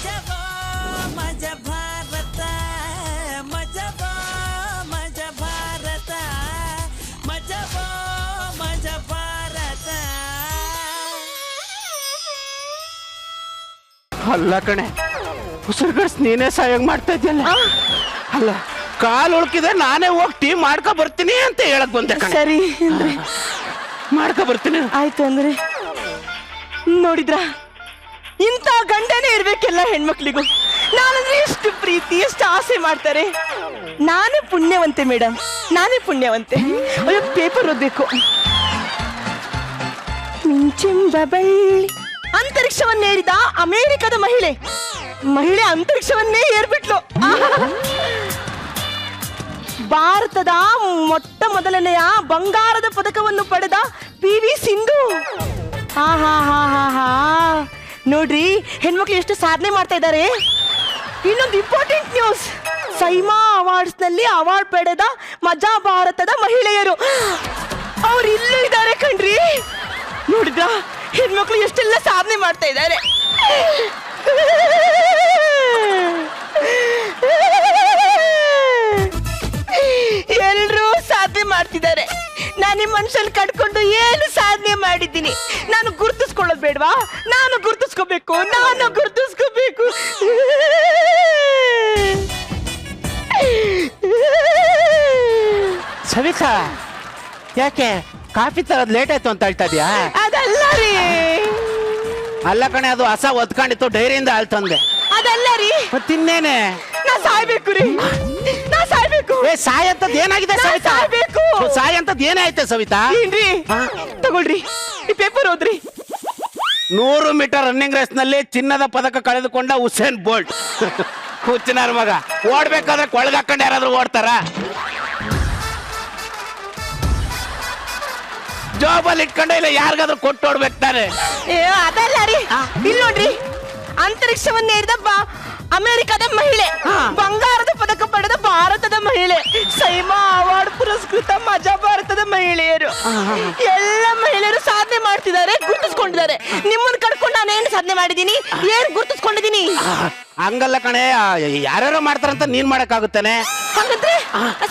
ಮಜಬೋ ಮಜ ಭಾರತ ಮಜಬೋ ಮಜ ಭಾರತ ಮಜಬೋ ಮಜ ಭಾರತ. ಅಲ್ಲ ಕಣೆ ಉಸಿರುಗಡ್ಸ್ ನೀನೇ ಸಹಾಯ ಮಾಡ್ತಾ ಇದ್ಯಲ್ಲ. ಅಲ್ಲ ಕಾಲು ಉಳ್ಕಿದ್ರೆ ನಾನೇ ಹೋಗಿ ಟೀ ಮಾಡ್ಕೊ ಬರ್ತೀನಿ ಅಂತ ಹೇಳಕ್ ಬಂದೆ ಕಣೆ. ಸರಿ ಅಂದ್ರೆ ಮಾಡ್ಕೊ ಬರ್ತೀನಿ. ಆಯ್ತು ಅಂದ್ರೆ ನೋಡಿದ್ರ ಇಂಥ ಗಂಡನೇ ಇರ್ಬೇಕೆಲ್ಲ ಹೆಣ್ಮಕ್ಳಿಗೂ. ನಾನಂದ್ರೆ ಎಷ್ಟು ಪ್ರೀತಿ ಎಷ್ಟು ಆಸೆ ಮಾಡ್ತಾರೆ. ನಾನೇ ಪುಣ್ಯವಂತೆ ಮೇಡಮ್, ನಾನೇ ಪುಣ್ಯವಂತೆ. ಅಯ್ಯೋ ಪೇಪರ್ ಓದ್ಬೇಕು. ಮಿಂಚೆಂಬ ಬಳ್ಳಿ ಅಂತರಿಕ್ಷವನ್ನೇರಿದ ಅಮೆರಿಕದ ಮಹಿಳೆ ಅಂತರಿಕ್ಷವನ್ನೇ ಏರ್ಬಿಟ್ಲು. ಭಾರತದ ಮೊಟ್ಟ ಮೊದಲನೆಯ ಬಂಗಾರದ ಪದಕವನ್ನು ಪಡೆದ PV ಸಿಂಧು. ನೋಡ್ರಿ ಹೆಣ್ಮಕ್ಳು ಎಷ್ಟು ಸಾಧನೆ ಮಾಡ್ತಾ ಇದ್ದಾರೆ. ಇನ್ನೊಂದು ಇಂಪಾರ್ಟೆಂಟ್ ನ್ಯೂಸ್, ಸೈಮಾ ಅವಾರ್ಡ್ಸ್ ನಲ್ಲಿ ಅವಾರ್ಡ್ ಪಡೆದ ಮಜಾ ಭಾರತದ ಮಹಿಳೆಯರು ಅವ್ರು ಇಲ್ಲೂ ಇದ್ದಾರೆ ಕಣ್ರಿ. ನೋಡಿದ್ರ ಹೆಣ್ಮಕ್ಳು ಎಷ್ಟೆಲ್ಲ ಸಾಧನೆ ಮಾಡ್ತಾ ಇದ್ದಾರೆ. ಎಲ್ರೂ ಸಾಧನೆ ಮಾಡ್ತಿದ್ದಾರೆ. ನಾನು ಈ ಮನುಷ್ಯನ್ ಕಟ್ಕೊಂಡು ಏನು ಸಾಧನೆ ಮಾಡಿದ್ದೀನಿ. ನಾನು ಗುರುತಿಸ್ಕೊಳ್ಳೋದು ಬೇಡವಾ? ನಾನು ಗುರುತಿಸ್ಕೋಬೇಕು. ಸವಿತಾ ಯಾಕೆ ಕಾಫಿ ತರದ್ ಲೇಟ್ ಆಯ್ತು ಅಂತ ಹೇಳ್ತಾ ಇದೀಯಾ? ಅದಲ್ಲ ರೀ. ಅಲ್ಲ ಕಣೆ, ಅದು ಹಸ ಒದ್ಕೊಂಡಿತ್ತು ಡೈರಿಯಿಂದ ಹಾಲ್ ತಂದೆ. ಅದಲ್ಲ ರೀ. ಮತ್ತಿನ್ನೇನೆ? ನಾ ಸಾಯ್ಬೇಕು ರೀ, ನಾ ಸಾಯ್ಬೇಕು. ಸಾಯ ಅಂತದ್ ಏನಾಗಿದೆ ಸವಿತಾ? ಸಾಯ್ಬೇಕು. ಸಾಯ ಅಂತದ್ ಏನಾಯ್ತೆ ಸವಿತಾ? ಏನ್ರಿ ತಗೊಳ್ರಿ ಈ ಪೇಪರ್ ಓದ್ರಿ. 100 ಮೀಟರ್ ರನ್ನಿಂಗ್ ರೇಸ್ ನಲ್ಲಿ ಚಿನ್ನದ ಪದಕ ಕಳೆದುಕೊಂಡ ಉಸೇನ್ ಬೋಲ್ಟ್. ಹುಚ್ಚಿನಾರ ಮಗ, ಓಡ್ಬೇಕಾದ್ರೆ ಕೊಳಗಾಕೊಂಡು ಯಾರಾದ್ರೂ ಓಡ್ತಾರ? ಜಾಬಲ್ಲಿ ಇಟ್ಕೊಂಡ ಇಲ್ಲ ಯಾರಿಗಾದ್ರೂ ಕೊಟ್ಟು ಓಡ್ಬೇಕು ತಾನೆ. ಅದಲ್ಲ ರೀ, ಇಲ್ಲಿ ನೋಡ್ರಿ, ಅಂತರಿಕ್ಷವನ್ನೇರಿದ ಅಮೆರಿಕದ ಮಹಿಳೆ, ಬಂಗಾರದ ಪದಕ ಪಡೆದ ಭಾರತದ ಮಹಿಳೆ, ಸೈಮಾ ಅವಾರ್ಡ್ ಪುರಸ್ಕೃತ ಮಜಾ ಭಾರತದ ಮಹಿಳೆಯರು. ಎಲ್ಲ ಮಹಿಳೆಯರು ಸಾಧನೆ ಮಾಡ್ತಿದ್ದಾರೆ, ಗುರುತಿಸ್ಕೊಂಡಿದ್ದಾರೆ. ನಿಮ್ಮನ್ನ ಕಡ್ಕೊಂಡು ನಾನೇನು ಸಾಧನೆ ಮಾಡಿದೀನಿ, ಏನ್ ಗುರುತಿಸ್ಕೊಂಡಿದೀನಿ? ಹಂಗಲ್ಲ ಕಣೆ, ಯಾರ್ಯಾರೋ ಮಾಡ್ತಾರಂತ ನೀನ್ ಮಾಡಕ್ಕಾಗುತ್ತಾನೆ? ಹಾಗಂದ್ರೆ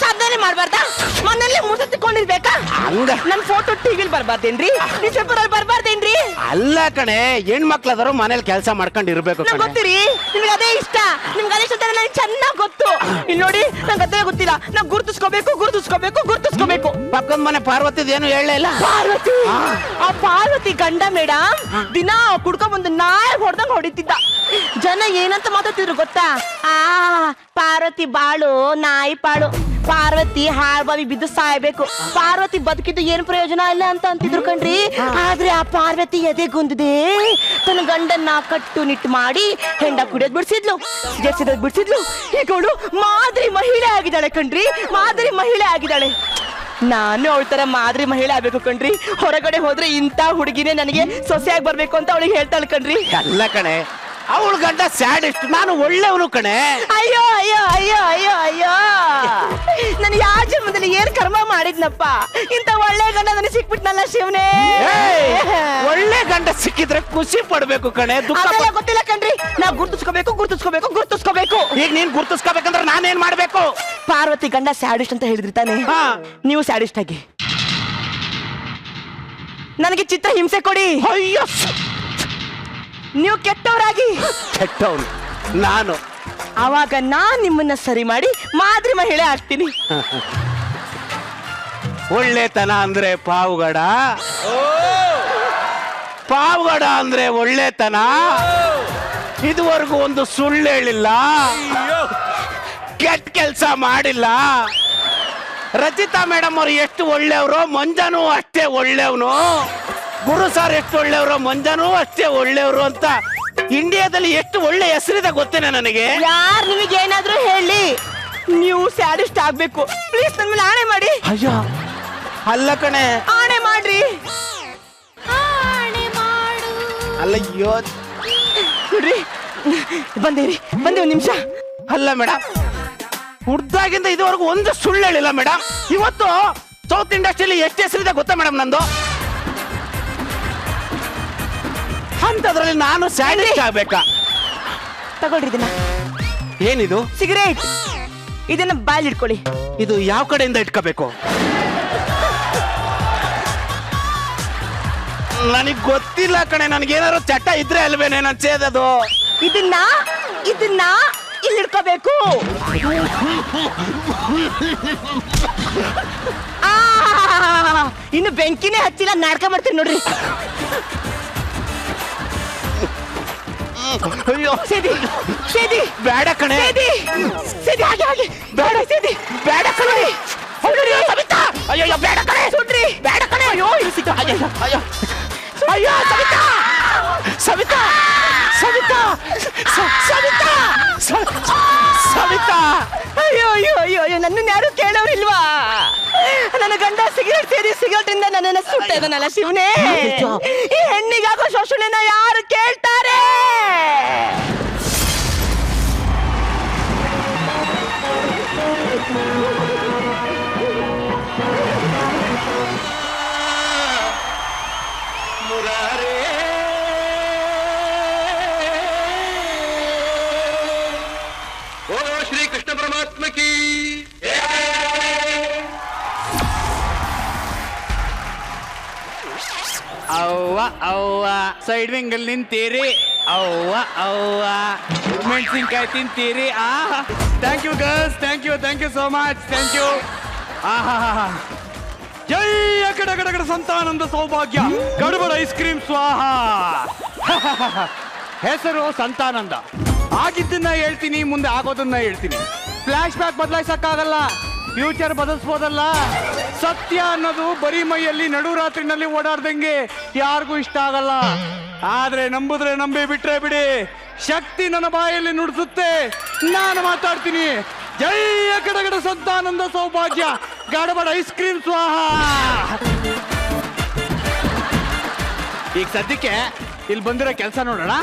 ಸಾಧನೆ ಮಾಡ್ಬಾರ್ದಾ? ಮನೆಯಲ್ಲೇ ಮುಸುತ್ತಿಕೊಂಡಿರ್ಬೇಕಾ? ಹಂಗ ನನ್ ಫೋಟೋ ಟಿವಿಲ್ ಬರ್ಬಾರ್ದೇನ್ರಿ? ನ್ಯೂಸ್ ಪೇಪರ್ ಅಲ್ಲಿ ಬರ್ಬಾರ್ದೇನ್ರಿ? ಅಲ್ಲ ಕಣೆ, ಹೆಣ್ಮಕ್ಳಾದ್ರು ಮನೇಲಿ ಕೆಲಸ ಮಾಡ್ಕೊಂಡು ಇರ್ಬೇಕು ಕಣೆ. ಗೊತ್ತಿರಿ, ನಿಮ್ಗೆ ಅದೇ ಇಷ್ಟ. ನಿಮ್ಗೆ ಅದೇ ಇಷ್ಟ ನನಗೆ ಚೆನ್ನಾಗ್ ಗೊತ್ತು. ಇಲ್ಲಿ ನೋಡಿ, ನಂಗೆ ಅದೇ ಗೊತ್ತಿಲ್ಲ. ನಾವು ಗುರುತಿಸ್ಕೋಬೇಕು. ಪಕ್ಕದ ಮನೆ ಪಾರ್ವತಿದ್ ಏನು ಹೇಳಲೇ ಇಲ್ಲ? ಪಾರ್ವತಿ, ಆ ಪಾರ್ವತಿ ಗಂಡ ಮೇಡಮ್ ದಿನ ಕುಡ್ಕೊಂಡ್ ಬಂದು ನಾಯಿ ಹೊಡೆದಂಗ್ ಹೊಡಿತಿದ್ದ. ಜನ ಏನಂತ ಮಾತಾಡ್ತಿದ್ರು ಗೊತ್ತಾ? ಪಾರ್ವತಿ ಬಾಳು ನಾಯಿ ಪಾಳು, ಪಾರ್ವತಿ ಹಾಳ್ಬಾವಿ ಬಿದ್ದು ಸಾಯ್ಬೇಕು, ಪಾರ್ವತಿ ಬದುಕಿದ್ದು ಏನ್ ಪ್ರಯೋಜನ ಇಲ್ಲ ಅಂತ ಅಂತಿದ್ರು ಕಣ್ರಿ. ಆದ್ರೆ ಆ ಪಾರ್ವತಿ ಎದೆಗುಂದಿದೆ, ತನ್ನ ಗಂಡನ್ನ ಕಟ್ಟುನಿಟ್ಟು ಮಾಡಿ ಹೆಂಡ ಕುಡಿಯೋದ್ ಬಿಡ್ಸಿದ್ಲು, ಜರ್ಸಿದ್ ಬಿಡ್ಸಿದ್ಲು. ಈಗ ಅವಳು ಮಾದರಿ ಮಹಿಳೆ ಆಗಿದ್ದಾಳೆ ಕಣ್ರಿ, ಮಾದರಿ ಮಹಿಳೆ ಆಗಿದ್ದಾಳೆ. ನಾನು ಅವಳ ತರ ಮಾದರಿ ಮಹಿಳೆ ಆಗ್ಬೇಕು ಕಣ್ರಿ. ಹೊರಗಡೆ ಹೋದ್ರೆ ಇಂಥ ಹುಡುಗಿನೇ ನನಗೆ ಸೊಸೆಯಾಗಿ ಬರ್ಬೇಕು ಅಂತ ಅವಳಿಗೆ ಹೇಳ್ತಾಳೆ ಕಣ್ರಿ. ಅಲ್ಲ ಕಣೆ, ಅವಳ ಗಂಡ ಸ್ಯಾಡಿಸ್ಟ್, ನಾನು ಒಳ್ಳೆಯವನು ಕಣೆ. ಅಯ್ಯೋ ಅಯ್ಯೋ ಅಯ್ಯೋ ಅಯ್ಯೋ ಅಯ್ಯೋ, ನಾನು ಯಾವ ಜನ್ಮದಲ್ಲಿ ಏನ್ ಕರ್ಮ ಮಾಡಿದ್ನಪ್ಪ, ಇಂತ ಒಳ್ಳೆ ಗಂಡ ನನಗೆ ಸಿಕ್ಬಿಟ್ನಲ್ಲ ಶಿವನೇ. ಒಳ್ಳೆ ಗಂಡ ಸಿಕ್ಕಿದ್ರೆ ಖುಷಿ ಪಡ್ಬೇಕು ಕಣೆ, ದುಃಖ ಗೊತ್ತಿಲ್ಲ ಕಣ್ರಿ. ನಾವು ಗುರ್ತಿಸ್ಕೋಬೇಕು. ಈಗ ನೀನ್ ಗುರ್ತಿಸ್ಕೋಬೇಕಂದ್ರೆ ನಾನೇನ್ ಮಾಡ್ಬೇಕು? ಪಾರ್ವತಿ ಗಂಡ ಸ್ಯಾಡಿಸ್ಟ್ ಅಂತ ಹೇಳಿದ್ರಿ ತಾನೆ, ನೀವು ಸ್ಯಾಡಿಸ್ಟ್ ಆಗಿ ನನಗೆ ಚಿತ್ರ ಹಿಂಸೆ ಕೊಡಿ. ಅಯ್ಯೋ, ನೀವು ಕೆಟ್ಟವರಾಗಿ. ಕೆಟ್ಟವನು ನಾನು, ಆವಾಗ ನಾನ್ ನಿಮ್ಮನ್ನ ಸರಿ ಮಾಡಿ ಮಾದರಿ ಮಹಿಳೆ ಆಗ್ತೀನಿ. ಒಳ್ಳೆತನ ಅಂದ್ರೆ ಪಾವುಗಡ, ಪಾವುಗಡ ಅಂದ್ರೆ ಒಳ್ಳೆತನ. ಇದುವರೆಗೂ ಒಂದು ಸುಳ್ಳು ಹೇಳಿಲ್ಲ, ಕೆಟ್ಟ ಕೆಲಸ ಮಾಡಿಲ್ಲ. ರಚಿತಾ ಮೇಡಮ್ ಅವ್ರು ಎಷ್ಟು ಒಳ್ಳೆಯವರು, ಮಂಜಾನು ಅಷ್ಟೇ ಒಳ್ಳೆಯವನು. ಗುರು ಸಾರ್ ಎಷ್ಟು ಒಳ್ಳೆಯವರು, ಮಂಜಾನು ಅಷ್ಟೇ ಒಳ್ಳೆಯವರು ಅಂತ ಇಂಡಿಯಾದಲ್ಲಿ ಎಷ್ಟು ಒಳ್ಳೆ ಹೆಸರಿದೆ ಗೊತ್ತೇನೆ ನನಗೆ. ಯಾರು ನಿಮಗೆ ಏನಾದ್ರೂ ಹೇಳಿ, ನೀವು ಸ್ಯಾಡಿಸ್ಟ್ ಆಗ್ಬೇಕು ಪ್ಲೀಸ್. ನನ್ನ ಮೇಲೆ ಆಣೆ ಮಾಡಿ. ಅಯ್ಯೋ ಅಲ್ಲ ಕಣೆ, ಆಣೆ ಮಾಡ್ರಿ. ಅಲ್ಲಯ್ಯೋ ನೋಡ್ರಿ, ಬಂದೇರಿ, ಒಂದ್ ನಿಮಿಷ. ಅಲ್ಲ ಮೇಡಮ್, ಹುಡ್ದಾಗಿಂದ ಇದುವರೆಗೂ ಒಂದು ಸುಳ್ಳು ಹೇಳಿಲ್ಲ ಮೇಡಮ್. ಇವತ್ತು ಸೌತ್ ಇಂಡಸ್ಟ್ರಿಯಲ್ಲಿ ಎಷ್ಟು ಹೆಸರಿದೆ ಗೊತ್ತಾ ಮೇಡಮ್ ನಂದು? ಅಂತದ್ರಲ್ಲಿ ನಾನು ಸ್ಯಾಡಿಸ್ಟ್ ಆಗ್ಬೇಕಾ? ತಗೊಳ್ರಿ ಇದನ್ನ. ಏನಿದು? ಸಿಗರೇಟ್. ಇದನ್ನ ಬಾಯಲ್ಲಿ ಇಟ್ಕೊಳ್ಳಿ. ಇದು ಯಾವ ಕಡೆಯಿಂದ ಇಟ್ಕೋಬೇಕು? ನನಗ್ ಗೊತ್ತಿಲ್ಲ ಕಣೆ, ನನಗೇನಾದ್ರು ಚಟ ಇದ್ರೆ ಅಲ್ವೇನೆ ನಾನು ಸೇದದು. ಇದನ್ನ ಇಲ್ಲಿ ಇಟ್ಕೋಬೇಕು. ಇನ್ನು ಬೆಂಕಿನೇ ಹಚ್ಚಿಲ್ಲ, ನಾಟಕ ಮಾಡ್ತೀನಿ ನೋಡ್ರಿ. ಅಯ್ಯೋ ಸೇದಿ ಸೇದಿ. ಬೇಡ ಕಣೆ. ಸೇದಿ ಸೇದಿ, ಹಾಗೆ ಬೇಡ. ಸೇದಿ ಬೇಡ ಕಣೆ. ಸವಿತಾ, ಅಯ್ಯೋ ಬೇಡ ಕಣೆ. ಸುಡ್ರಿ, ಬೇಡ ಕಣೆ. ಅಯ್ಯೋ ಅಯ್ಯೋ ಅಯ್ಯೋ ಅಯ್ಯೋ ಸವಿತಾ ಸವಿತಾ ಸವಿತಾ ಸವಿತಾ ಸವಿತಾ. ಅಯ್ಯೋ ಅಯ್ಯೋ ಅಯ್ಯೋ ಅಯ್ಯೋ, ನನ್ನನ್ನು ಯಾರು ಕೇಳೋರಿಲ್ವಾ? ನನ್ನ ಗಂಡ ಸಿಗರೇಟ್ ಸೇದಿ ಸಿಗರೇಟ್ ಇಂದ ನನ್ನನ್ನು ಸುಟ್ಟ ಇದನ್ನಲ್ಲ ಶಿವನೇ. ಈ ಹೆಣ್ಣಿಗಾಗೋ ಶೋಷಣೆನ ಯಾರು ಕೇಳ್ತಾರೆ? श्री कृष्ण परमात्मा की ಅವ್ವ ಅವ್ವ ಸೈಡ್ ವಿಂಗ್ ಅಲ್ಲಿ ನಿಂತೀರಿ. ಅವ್ವ ಅವ್ವ ಮೆಣಸಿನ್ಕಾಯಿ ತಿಂತೀರಿ. Thank you girls, thank you so much, thank you. ಜೈ ಅಕಡಗಡಗಡ ಸಂತಾನಂದ ಸೌಭಾಗ್ಯ ಗಡಬಡ ಐಸ್ ಕ್ರೀಮ್ ಸ್ವಾಹ. ಹೆಸರು ಸಂತಾನಂದ. ಆಗಿದ್ದನ್ನ ಹೇಳ್ತೀನಿ, ಮುಂದೆ ಆಗೋದನ್ನ ಹೇಳ್ತೀನಿ. ಫ್ಲಾಶ್ ಬ್ಯಾಕ್ ಬದಲಾಯಿಸಕ್ಕಾಗಲ್ಲ, ಫ್ಯೂಚರ್ ಬದಲಿಸ್ಬೋದಲ್ಲ. ಸತ್ಯ ಅನ್ನೋದು ಬರೀ ಮೈಯಲ್ಲಿ ನಡುರಾತ್ರಿನಲ್ಲಿ ಓಡಾಡ್ದಂಗೆ ಯಾರಿಗೂ ಇಷ್ಟ ಆಗಲ್ಲ. ಆದ್ರೆ ನಂಬುದ್ರೆ ನಂಬಿ, ಬಿಟ್ರೆ ಬಿಡಿ. ಶಕ್ತಿ ನನ್ನ ಬಾಯಲ್ಲಿ ನುಡಿಸುತ್ತೆ, ನಾನು ಮಾತಾಡ್ತೀನಿ. ಜೈ ಅಕಡಗಡ ಸಂತಾನಂದ ಸೌಭಾಗ್ಯ ಗಡಬಡ ಐಸ್ ಕ್ರೀಮ್ ಸ್ವಾಹ. ಈಗ ಸದ್ಯಕ್ಕೆ ಇಲ್ಲಿ ಬಂದಿರೋ ಕೆಲಸ ನೋಡೋಣ.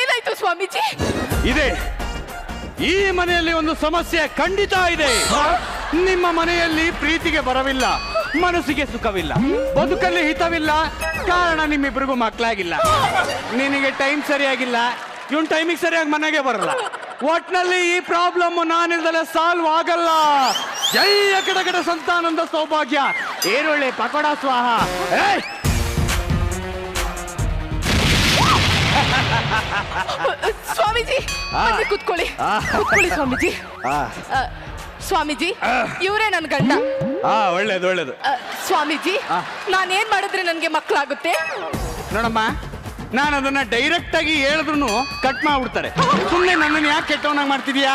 ಏನಾಯ್ತು ಸ್ವಾಮೀಜಿ? ಇದೆ, ಈ ಮನೆಯಲ್ಲಿ ಒಂದು ಸಮಸ್ಯೆ ಖಂಡಿತ ಇದೆ. ನಿಮ್ಮ ಮನೆಯಲ್ಲಿ ಪ್ರೀತಿಗೆ ಬರವಿಲ್ಲ, ಮನಸ್ಸಿಗೆ ಸುಖವಿಲ್ಲ, ಬದುಕಲ್ಲಿ ಹಿತವಿಲ್ಲ. ಕಾರಣ ನಿಮ್ಮಿಬ್ಬರಿಗೂ ಮಕ್ಕಳಾಗಿಲ್ಲ. ನಿನಗೆ ಟೈಮ್ ಸರಿಯಾಗಿಲ್ಲ, ಇವನ್ ಟೈಮಿಗೆ ಸರಿಯಾಗಿ ಮನೆಗೆ ಬರಲ್ಲ. ಒಟ್ನಲ್ಲಿ ಈ ಪ್ರಾಬ್ಲಮ್ ನಾನಿಲ್ದಲೆ ಸಾಲ್ವ್ ಆಗಲ್ಲ. ಜೈ ಅಕಡಗಡ ಸಂತಾನಂದ ಸೌಭಾಗ್ಯ ಏರೊಳ್ಳೆ ಪಕೋಡ ಸ್ವಾಹ. ಸ್ವಾಮೀಜಿ ಬನ್ನಿ ಕೂತ್ಕೊಳ್ಳಿ. ಕೂತ್ಕೊಳ್ಳಿ ಸ್ವಾಮೀಜಿ. ಸ್ವಾಮೀಜಿ ಇವರೇ ನನ್ನ ಗಂಡ. ಒಳ್ಳೇದು ಒಳ್ಳೇದು. ಸ್ವಾಮೀಜಿ ನಾನೇನ್ ಮಾಡಿದ್ರೆ ನನ್ಗೆ ಮಕ್ಕಳಾಗುತ್ತೆ? ನೋಡಮ್ಮ, ನಾನು ಅದನ್ನ ಡೈರೆಕ್ಟ್ ಆಗಿ ಹೇಳಿದ್ರು ಕಟ್ ಮಾಡ್ಬಿಡ್ತಾರೆ. ಸುಮ್ಮನೆ ನನ್ನನ್ನು ಯಾಕೆ ಕೆಟ್ಟವನಾಗಿ ಮಾಡ್ತಿದ್ಯಾ?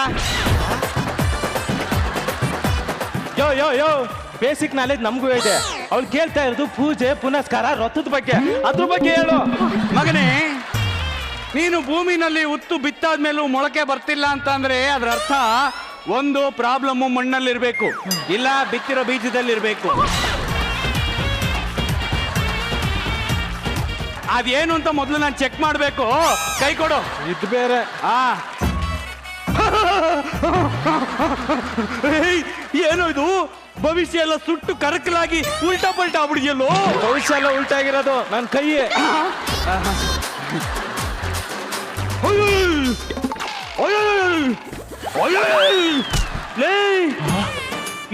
ಯೋ ಯೋ ಯೋ ಬೇಸಿಕ್ ನಾಲೆಜ್ ನಮಗೂ ಇದೆ. ಅವ್ಳು ಕೇಳ್ತಾ ಇರೋದು ಪೂಜೆ ಪುನಸ್ಕಾರ ವ್ರತದ ಬಗ್ಗೆ, ಅದ್ರ ಬಗ್ಗೆ ಹೇಳು. ಮಗನೇ, ನೀನು ಭೂಮಿನಲ್ಲಿ ಉತ್ತು ಬಿತ್ತಾದ್ಮೇಲೂ ಮೊಳಕೆ ಬರ್ತಿಲ್ಲ ಅಂತ ಅಂದ್ರೆ ಅದ್ರ ಅರ್ಥ ಒಂದು ಪ್ರಾಬ್ಲಮ್ ಮಣ್ಣಲ್ಲಿರ್ಬೇಕು, ಇಲ್ಲ ಬಿತ್ತಿರೋ ಬೀಜದಲ್ಲಿರ್ಬೇಕು. ಅದೇನು ಅಂತ ಮೊದಲು ನಾನು ಚೆಕ್ ಮಾಡ್ಬೇಕು. ಕೈ ಕೊಡು. ಇದು ಬೇರೆ. ಏನು ಇದು? ಭವಿಷ್ಯ ಎಲ್ಲ ಸುಟ್ಟು ಕರಕಲಾಗಿ ಉಲ್ಟಾ ಪಲ್ಟಾ ಆಗ್ಬಿಡಿಯಲ್ಲೋ. ಭವಿಷ್ಯ ಎಲ್ಲ ಉಲ್ಟಾಗಿರೋದು ನನ್ನ ಕೈ.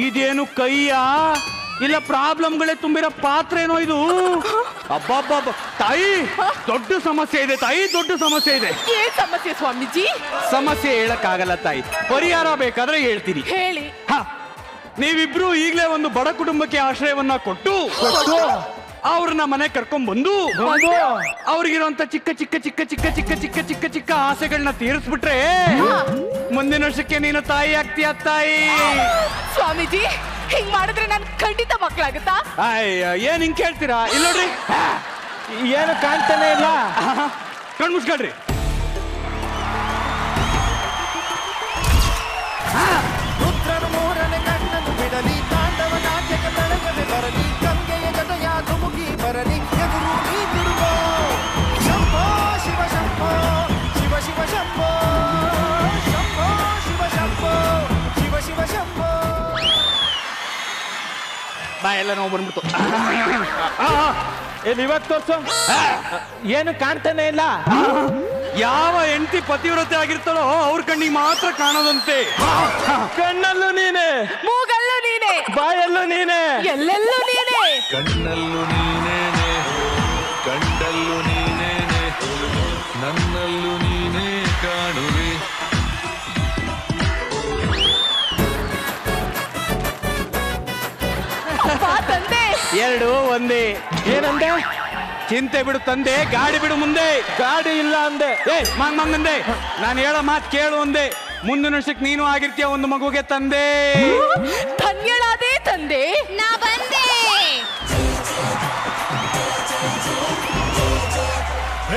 ಇದೇನು ಕೈಯ ಇಲ್ಲ ಪ್ರಾಬ್ಲಮ್ಗಳೇ ತುಂಬಿರೋ ಪಾತ್ರ ಏನೋ ಇದು? ಅಬ್ಬಬ್ಬಬ್ಬ ತಾಯಿ, ದೊಡ್ಡ ಸಮಸ್ಯೆ ಇದೆ ತಾಯಿ, ದೊಡ್ಡ ಸಮಸ್ಯೆ ಇದೆ. ಏನ್ ಸಮಸ್ಯೆ ಸ್ವಾಮೀಜಿ? ಸಮಸ್ಯೆ ಹೇಳಕ್ಕಾಗಲ್ಲ ತಾಯಿ, ಪರಿಹಾರ ಬೇಕಾದ್ರೆ ಹೇಳ್ತೀನಿ. ಹೇಳಿ. ನೀವಿಬ್ರು ಈಗಲೇ ಒಂದು ಬಡ ಕುಟುಂಬಕ್ಕೆ ಆಶ್ರಯವನ್ನ ಕೊಟ್ಟು ಅವ್ರನ್ನ ಮನೆ ಕರ್ಕೊಂಡ್ ಬಂದು ಅವ್ರಿಗಿರುವಂತ ಚಿಕ್ಕ ಚಿಕ್ಕ ಚಿಕ್ಕ ಚಿಕ್ಕ ಚಿಕ್ಕ ಚಿಕ್ಕ ಚಿಕ್ಕ ಚಿಕ್ಕ ಆಸೆಗಳನ್ನ ತೀರಿಸ್ಬಿಟ್ರೆ ಮುಂದಿನ ವರ್ಷಕ್ಕೆ ನೀನು ತಾಯಿ ಆಗ್ತೀಯ ತಾಯಿ. ಸ್ವಾಮೀಜಿ ಹಿಂಗ್ ಮಾಡಿದ್ರೆ ನನ್ ಖಂಡಿತ ಮಕ್ಕಳಾಗುತ್ತಾ? ಏನ್ ಹಿಂಗ್ ಕೇಳ್ತೀರಾ? ಇಲ್ಲ ನೋಡ್ರಿ, ಏನು ಕಾಣ್ತಾನೆ ಇಲ್ಲ. ಕಣ್ಮುಚ್ಕೊಳ್ರಿ. ರುದ್ರನು ಮೂರನೇ ಕಣ್ಣನ್ನು ಬಿಡಲಿ, ತಾಂಡವ ನಾಟ್ಯಕ್ಕೆ ಬೆಳಗದೆ ಬರಲಿ, ಗಂಗೆಯ ಜಟಯ ಧುಮುಕಿ ಬರಲಿ, ಎದುರು ನೀ ತಿರುಗೋ. ಶಂಭೋ ಶಿವ ಶಂಭೋ, ಶಿವ ಶಿವ ಶಂಭೋ, ಶಂಭೋ ಶಿವ ಶಂಭೋ, ಶಿವ ಶಿವ ಶಂಭೋ. ಬಾಯೆಲ್ಲ ನೋವು ಬಂದ್ಬಿಡ್ತು. ಇಲ್ಲಿ ಇವತ್ತು ತೋರ್ಸು. ಏನು ಕಾಣ್ತಾನೆ ಇಲ್ಲ. ಯಾವ ಹೆಂಡತಿ ಪತಿವ್ರತೆ ಆಗಿರ್ತಾಳೋ ಅವ್ರ ಕಣ್ಣಿಗೆ ಮಾತ್ರ ಕಾಣೋದಂತೆ. ಕಣ್ಣಲ್ಲೂ ನೀನೆ, ಮೂಗಲ್ಲೂ ನೀನೆ, ಬಾಯಲ್ಲೂ ನೀನೆ, ಎಲ್ಲೆಲ್ಲೂ ನೀನೆ. ಕಣ್ಣಲ್ಲೂ ನೀನೇನೆ, ಕಂಡಲ್ಲೂ ನೀನೇನೆ, ನನ್ನಲ್ಲೂ ನೀನೇ ಕಾಣುವೆ. ತಂದೆ ಎರಡು ಒಂದೇ. ಏನಂದೆ? ಚಿಂತೆ ಬಿಡು ತಂದೆ, ಗಾಡಿ ಬಿಡು ಮುಂದೆ. ಗಾಡಿ ಇಲ್ಲ ಅಂದೆ. ಮಂಗಂದೆ, ನಾನು ಹೇಳೋ ಮಾತು ಕೇಳು ಒಂದೇ. ಮುಂದಿನ ವರ್ಷಕ್ಕೆ ನೀನು ಆಗಿರ್ತೀಯ ಒಂದು ಮಗುಗೆ ತಂದೆ. ಧನ್ಯಳಾದೆ ತಂದೆ. ನಾ ಬಂದೆ.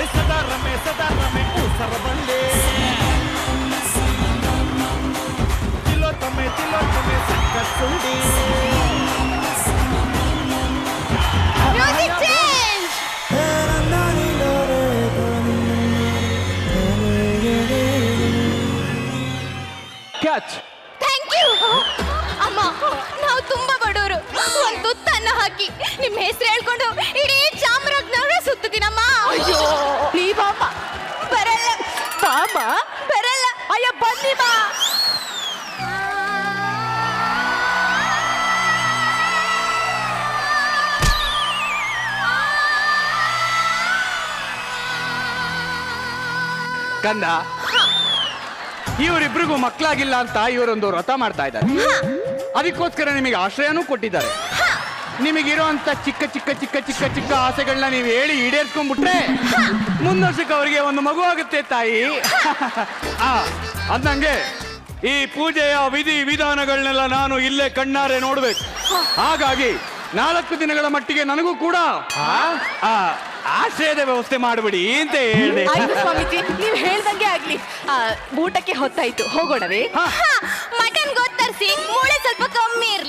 ಸದಾ ರಮೆ ಊಸರ ಬಂದೆ. Tilottama ಸಕ್ಕ ಸುಂಡಿ. Music change. Catch. Thank you. ಅಮ್ಮ, ನಾವು ತುಂಬಾ ಬಡವರು. ಒಂದು ತುತ್ತನ್ನ ಹಾಕಿ ನಿಮ್ಮ ಹೆಸರು ಹೇಳ್ಕೊಂಡು ಇಡೀ ಚಾಮರಾಜನಗರ ಸುತ್ತಿದ್ದೀನಮ್ಮ. ಅಯ್ಯೋ ನೀ ಬಾಮ. ಬರಲ್ಲ ಬಾಮ ಬರಲ್ಲ. ಅಯ್ಯ ಬನ್ನಿ ಬಾ. ಕಂದ, ಇವರಿಬ್ರಿಗೂ ಮಕ್ಕಳಾಗಿಲ್ಲ ಅಂತ ಇವರೊಂದು ವ್ರತ ಮಾಡ್ತಾ ಇದ್ದಾರೆ. ಅದಕ್ಕೋಸ್ಕರ ನಿಮಗೆ ಆಶ್ರಯನೂ ಕೊಟ್ಟಿದ್ದಾರೆ. ನಿಮಗಿರುವಂತ ಚಿಕ್ಕ ಚಿಕ್ಕ ಚಿಕ್ಕ ಚಿಕ್ಕ ಚಿಕ್ಕ ಆಸೆಗಳನ್ನ ನೀವು ಹೇಳಿ ಈಡೇರಿಸ್ಕೊಂಡ್ಬಿಟ್ರೆ ಮುಂದಿನ ವರ್ಷಕ್ಕೆ ಅವರಿಗೆ ಒಂದು ಮಗು ಆಗುತ್ತೆ ತಾಯಿ. ಅಂದಂಗೆ ಈ ಪೂಜೆಯ ವಿಧಿ ವಿಧಾನಗಳನ್ನೆಲ್ಲ ನಾನು ಇಲ್ಲೇ ಕಣ್ಣಾರೆ ನೋಡ್ಬೇಕು. ಹಾಗಾಗಿ 4 ದಿನಗಳ ಮಟ್ಟಿಗೆ ನನಗೂ ಕೂಡ ಆಶ್ರಯದ ವ್ಯವಸ್ಥೆ ಮಾಡ್ಬಿಡಿ ಅಂತ ಹೇಳಿದೆ. ಆಯ್ತು ಸ್ವಾಮೀಜಿ, ನೀವು ಹೇಳ್ದಂಗೆ ಆಗ್ಲಿ. ಊಟಕ್ಕೆ ಹೊತ್ತಾಯ್ತು, ಹೋಗೋಣವೇ? ಮಟನ್ ಗೊತ್ತರ್ಸಿ ಮೂಳೆ ಸ್ವಲ್ಪ ಕಮ್ಮಿ ಇರ್ಲಿ.